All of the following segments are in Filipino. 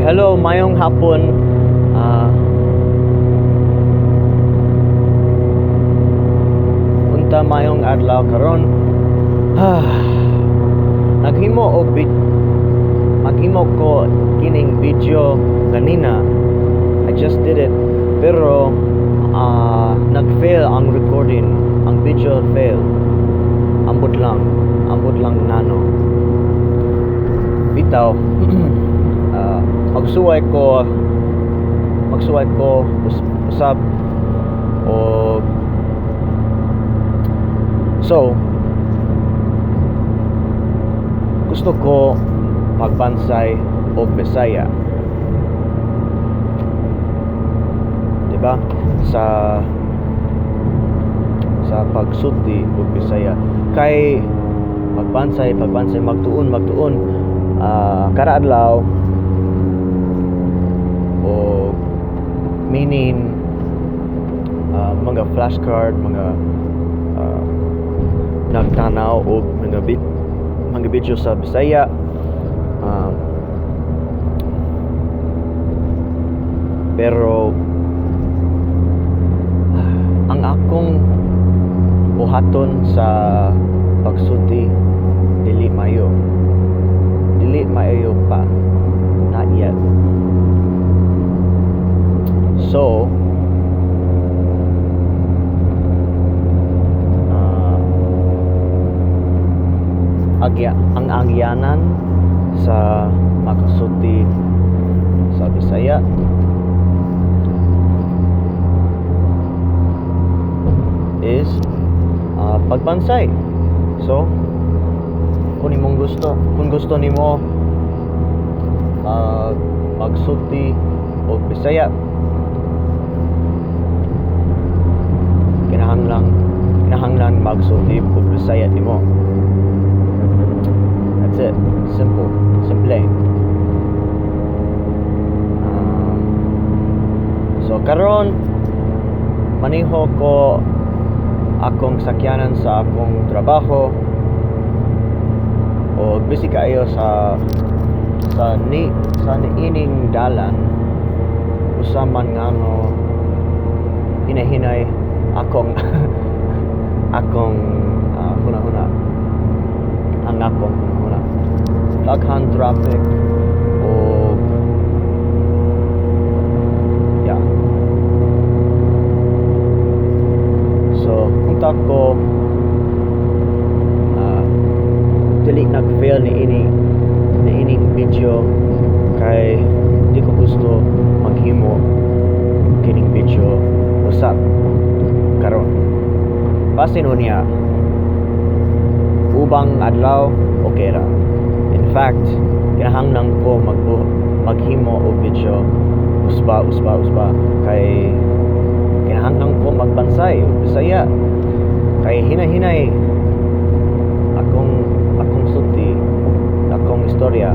Hello, mayong hapon. Ah, unta mayong adlaw karon. Naghimo og maghimo ko kining video kanina. I just did it. Pero nag-fail ang recording. Ang video fail. Ambot lang nano. Bitaw. Magsuway ko usab o so gusto ko magbansay o bisaya, diba, sa pagsulti o bisaya kay magbansay magtuon kada adlaw o meaning mga flashcard, mga nagtanaw o mga video sa Bisaya. Pero ang akong buhaton sa pagsulti dili mayo pa, not yet. So ang agyanan sa makasulti sa Bisaya is pagbansay. So kung gusto nimo magsulti o Bisaya, kinahanglan magsulti o Bisaya nimo. That's it. Simple. So karon maniho ko akong sakyanan sa akong trabaho o busy kaayo sa ining dalan usaman ngano hinahinay akong huna ang akong huna daghan traffic o yeah. So unta ko dili nag-fail ni ining video kay di ko gusto maghimo kining video usab karon. Basin unya ubang adlaw okay ra. In fact, kinahanglan ko maghimo og video usba kay kinahanglan ko magbansay o Bisaya kay hinahinay akong sulti, akong istorya.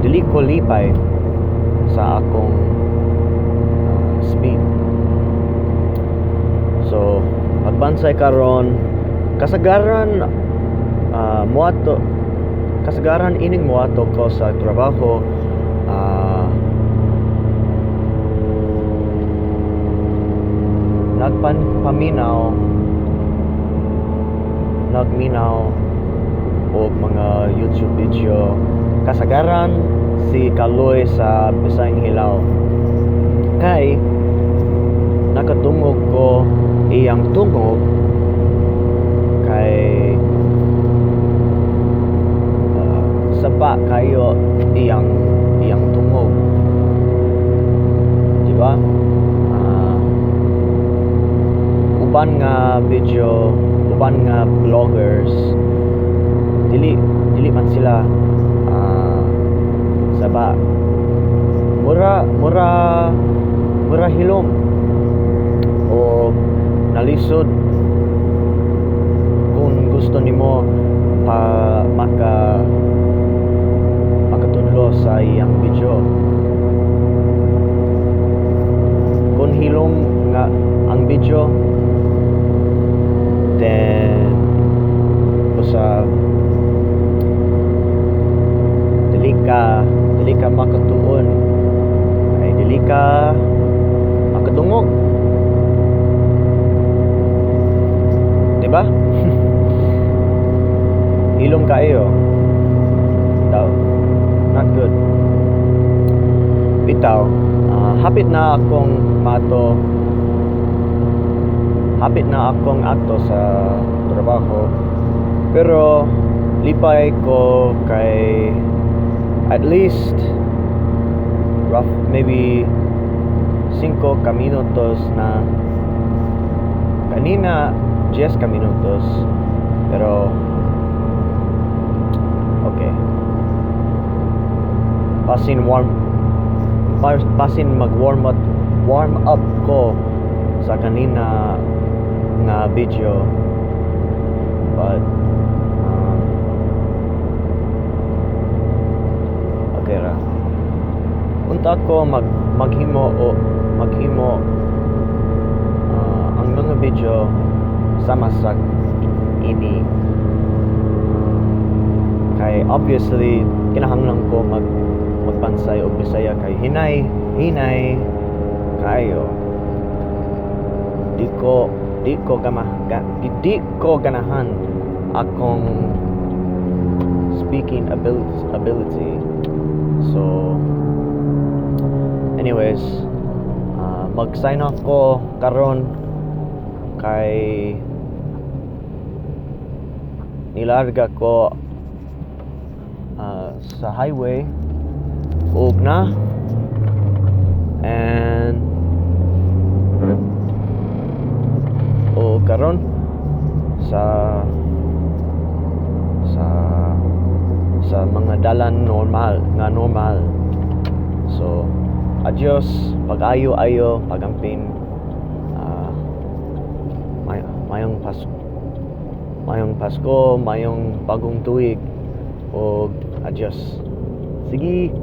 Dili ko lipay sa akong speed. So magbansay karon kasagaran ining muato ko sa trabaho. Nagminaw og mga YouTube video kasagaran si Kaloy sa Bisayang Hilaw kay nakatungog ko iyang tungog kay saba kayo iyang tungog, diba? Uban nga vloggers dili man sila saba mura hilom o nalisod. Kung gusto nimo makatudlo sa iyang video, kung hilom nga ang video ka makatuon, kay dili ka makadungog, di ba? Ilong kayo daw, not good. Bitaw, hapit na akong ato sa trabaho, pero lipay ko kay at least rough maybe 5 ka minutos na kanina, 10 ka minutos, pero okay, pasin warm up ko sa kanina nga video, but okay ra. Unta ko maghimo ang mga video sama sa ini, kay obviously kinahanglan ko magbansay og bisaya, kay hinay kayo. Di ko ganahan akong speaking ability. So anyways, mag-sign off ko karon, kay nilarga ko sa highway ug na, and karon sa mga dalan normal. So adios, pag-ayo, pagampin, mayong Pasko, mayong bagong tuig, o adios. Sige.